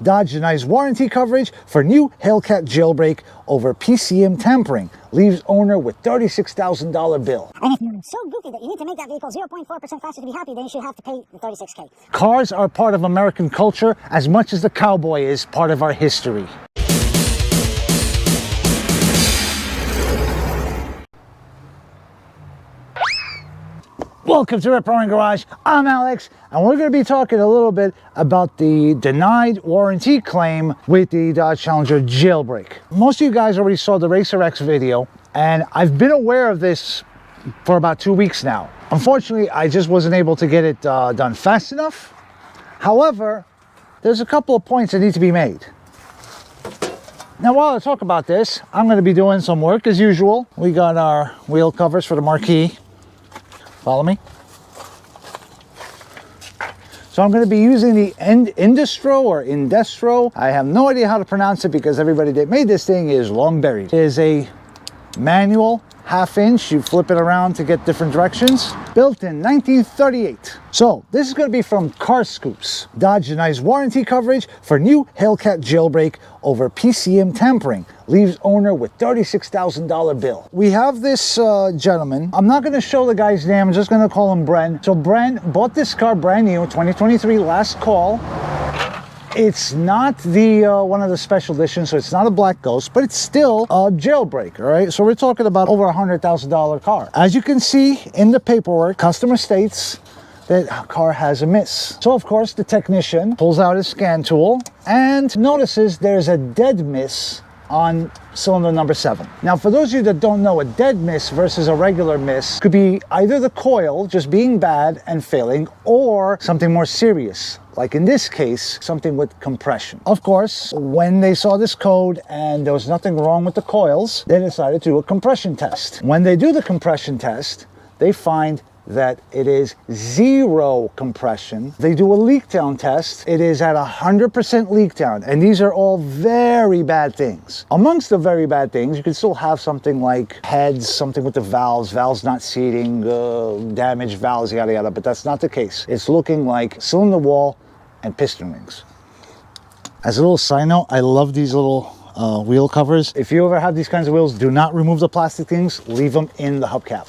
Dodge denies warranty coverage for new Hellcat Jailbreak over PCM tampering. Leaves owner with $36,000 bill. And if you're so goofy that you need to make that vehicle 0.4% faster to be happy, then you should have to pay the $36K. Cars are part of American culture as much as the cowboy is part of our history. Welcome to Rip Roaring Garage. I'm Alex, and we're going to be talking a little bit about the denied warranty claim with the Dodge Challenger Jailbreak. Most of you guys already saw the Racer X video, and I've been aware of this for about 2 weeks now. Unfortunately, I just wasn't able to get it done fast enough. However, there's a couple of points that need to be made. Now, while I talk about this, I'm going to be doing some work as usual. We got our wheel covers for the marquee. Follow me. So I'm going to be using the Indestro. I have no idea how to pronounce it because everybody that made this thing is long buried. It is a manual, half-inch. You flip it around to get different directions. Built in 1938. So this is going to be from Carscoops. Dodge denies warranty coverage for new Hellcat Jailbreak over PCM tampering. Leaves owner with $36,000 bill. We have this gentleman. I'm not going to show the guy's name. I'm just going to call him Bren. So Bren bought this car brand new, 2023, last call. It's not the one of the special editions, so it's not a black ghost, but it's still a jailbreak, all right? So we're talking about over $100,000 car. As you can see in the paperwork, customer states that car has a miss. So of course the technician pulls out his scan tool and notices there's a dead miss on cylinder number 7. Now, for those of you that don't know, a dead miss versus a regular miss could be either the coil just being bad and failing, or something more serious, like in this case, something with compression. Of course, when they saw this code and there was nothing wrong with the coils, they decided to do a compression test. When they do the compression test, they find that it is 0 compression. They do a leak down test. It is at 100% leak down, and these are all very bad things. Amongst the very bad things, you can still have something like heads, something with the valves not seating, damaged valves, yada yada, but that's not the case. It's looking like cylinder wall and piston rings. As a little side note, I love these little wheel covers. If you ever have these kinds of wheels, do not remove the plastic things, leave them in the hubcap.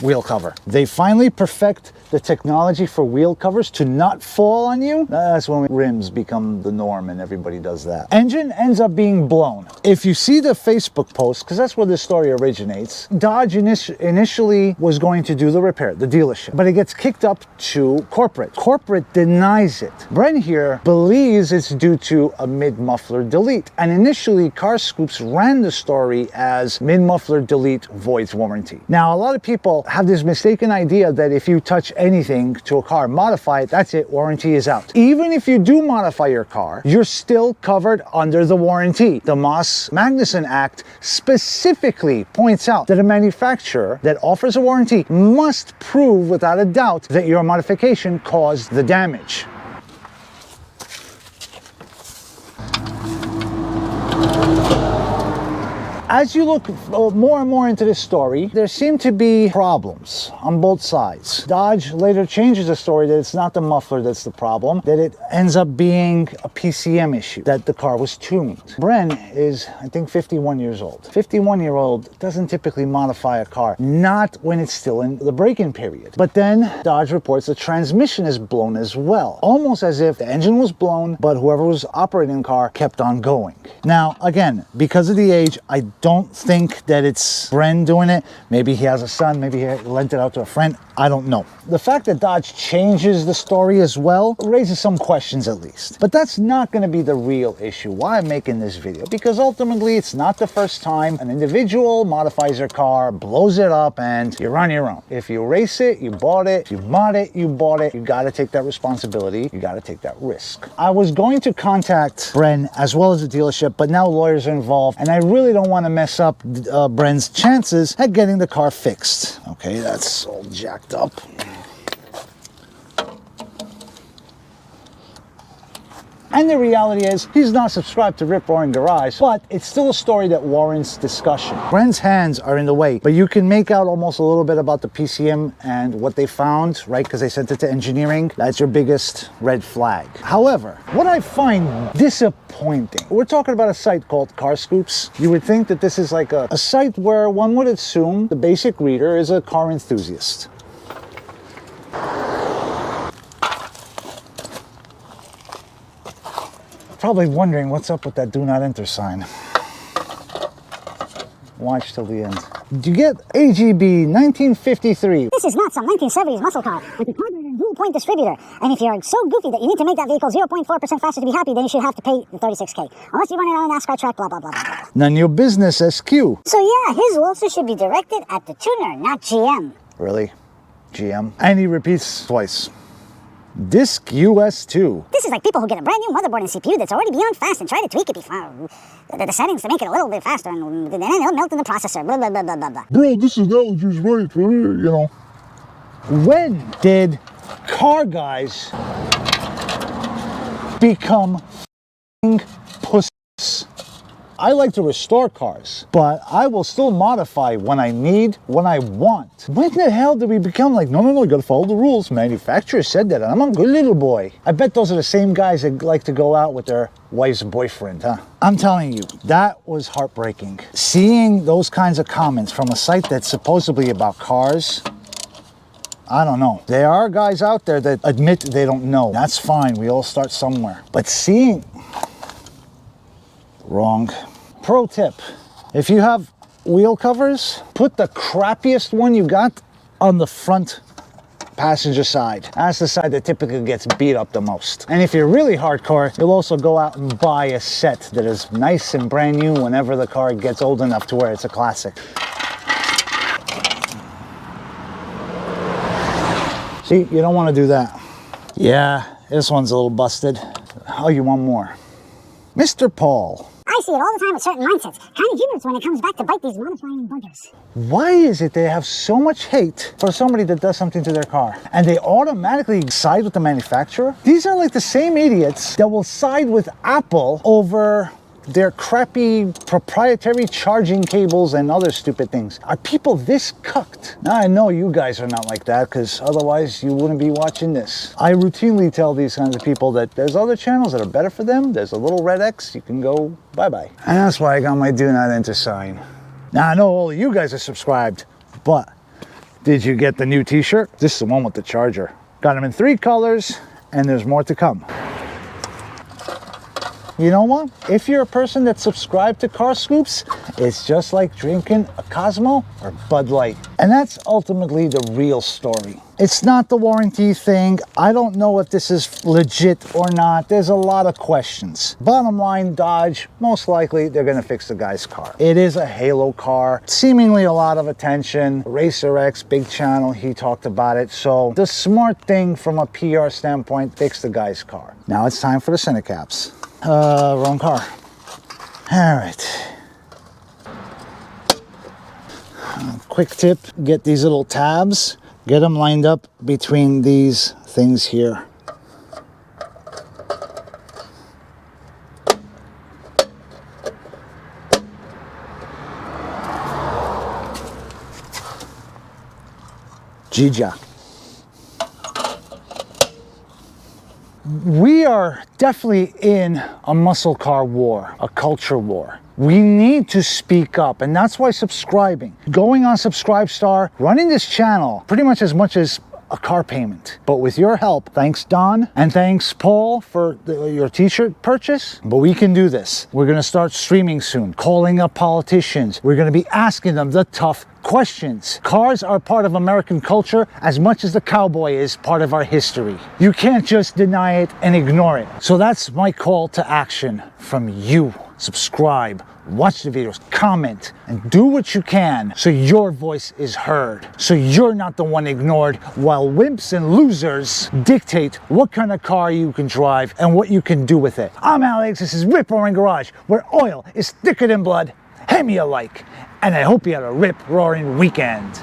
Wheel cover. They finally perfect the technology for wheel covers to not fall on you. That's when rims become the norm and everybody does that. Engine ends up being blown. If you see the Facebook post, because that's where this story originates, Dodge initially was going to do the repair, the dealership, but it gets kicked up to corporate. Corporate denies it. Bren here believes it's due to a mid-muffler delete, and initially Carscoops ran the story as mid-muffler delete voids warranty. Now, a lot of people have this mistaken idea that if you touch anything to a car, modify it, that's it, warranty is out. Even if you do modify your car, you're still covered under the warranty. The Moss-Magnuson Act specifically points out that a manufacturer that offers a warranty must prove without a doubt that your modification caused the damage. As you look more and more into this story, there seem to be problems on both sides. Dodge later changes the story that it's not the muffler that's the problem, that it ends up being a PCM issue, that the car was tuned. Bren is, I think, 51 years old. 51-year-old doesn't typically modify a car, not when it's still in the break-in period. But then Dodge reports the transmission is blown as well, almost as if the engine was blown, but whoever was operating the car kept on going. Now, again, because of the age, I don't think that it's Bren doing it. Maybe he has a son, maybe he lent it out to a friend. I don't know. The fact that Dodge changes the story as well raises some questions at least. But that's not going to be the real issue why I'm making this video, because ultimately it's not the first time an individual modifies their car, blows it up, and you're on your own. If you race it, you bought it. If you mod it, you bought it. You got to take that responsibility. You got to take that risk. I was going to contact Bren as well as the dealership, but now lawyers are involved, and I really don't want to mess up Bren's chances at getting the car fixed. Okay, that's all jacked up. And the reality is, he's not subscribed to Rip Roaring Garage, but it's still a story that warrants discussion. Brent's hands are in the way, but you can make out almost a little bit about the PCM and what they found, right? Because they sent it to engineering. That's your biggest red flag. However, what I find disappointing, we're talking about a site called Carscoops. You would think that this is like a site where one would assume the basic reader is a car enthusiast. Probably wondering what's up with that do not enter sign. Watch till the end. You get AGB 1953. This is not some 1970s muscle car with a carburetor and dual point distributor. And if you're so goofy that you need to make that vehicle 0.4% faster to be happy, then you should have to pay the 36K. Unless you run it on a NASCAR track, blah, blah, blah, blah, blah. None of your business, SQ. So yeah, his lawsuit should be directed at the tuner, not GM. Really? GM? And he repeats twice. Disk US2. This is like people who get a brand new motherboard and CPU that's already beyond fast and try to tweak it before the settings to make it a little bit faster, and then it'll melt in the processor, blah, blah, blah, blah, blah, blah. Bro, this analogy is right, you know. When did car guys become f***ing pussies? I like to restore cars, but I will still modify when I need, when I want. When the hell did we become like, no, you gotta follow the rules. Manufacturer said that, and I'm a good little boy. I bet those are the same guys that like to go out with their wife's boyfriend, huh? I'm telling you, that was heartbreaking. Seeing those kinds of comments from a site that's supposedly about cars, I don't know. There are guys out there that admit they don't know. That's fine, we all start somewhere. But seeing, wrong. Pro tip, if you have wheel covers, put the crappiest one you got on the front passenger side. That's the side that typically gets beat up the most. And if you're really hardcore, you'll also go out and buy a set that is nice and brand new whenever the car gets old enough to where it's a classic. See, you don't want to do that. Yeah, this one's a little busted. Oh, you want more? Mr. Paul. I see it all the time with certain mindsets. Kind of humorous when it comes back to bite these modifying buggers. Why is it they have so much hate for somebody that does something to their car? And they automatically side with the manufacturer? These are like the same idiots that will side with Apple over their crappy proprietary charging cables and other stupid things. Are people this cucked? Now I know you guys are not like that, because otherwise you wouldn't be watching this. I routinely tell these kinds of people that there's other channels that are better for them. There's a little red X, you can go bye-bye. And that's why I got my do not enter sign. Now I know all of you guys are subscribed, but did you get the new t-shirt? This is the one with the charger. Got them in 3 colors, and there's more to come. You know what? If you're a person that's subscribed to Carscoops, it's just like drinking a Cosmo or Bud Light. And that's ultimately the real story. It's not the warranty thing. I don't know if this is legit or not. There's a lot of questions. Bottom line, Dodge, most likely they're gonna fix the guy's car. It is a halo car, seemingly a lot of attention. Racer X, big channel, he talked about it. So the smart thing from a PR standpoint, fix the guy's car. Now it's time for the center caps. Wrong car. All right. Quick tip, get these little tabs, get them lined up between these things here. Jija. We are definitely in a muscle car war, a culture war. We need to speak up, and that's why subscribing, going on Subscribestar, running this channel, pretty much as a car payment. But with your help, thanks Don, and thanks Paul for your t-shirt purchase, but we can do this. We're gonna start streaming soon, calling up politicians. We're gonna be asking them the tough questions. Cars are part of American culture as much as the cowboy is part of our history. You can't just deny it and ignore it. So that's my call to action from you. Subscribe, watch the videos, comment, and do what you can so your voice is heard, so you're not the one ignored while wimps and losers dictate what kind of car you can drive and what you can do with it. I'm Alex, this is Rip Roaring Garage, where oil is thicker than blood. Hand me a like, and I hope you had a rip-roaring weekend.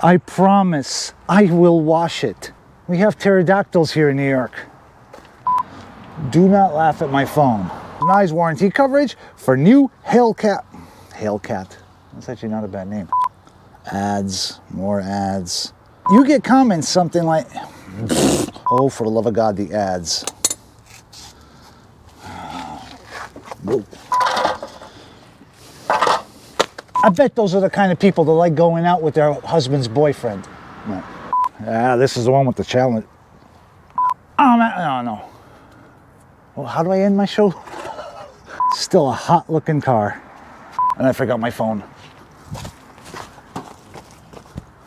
I promise I will wash it. We have pterodactyls here in New York. Do not laugh at my phone. Nice warranty coverage for new Hellcat. Hellcat. That's actually not a bad name. Ads, more ads. You get comments something like, oh, for the love of God, the ads. Whoa. I bet those are the kind of people that like going out with their husband's boyfriend. No. Ah, this is the one with the challenge. Oh, man, no, no. Well, how do I end my show? Still a hot looking car. And I forgot my phone.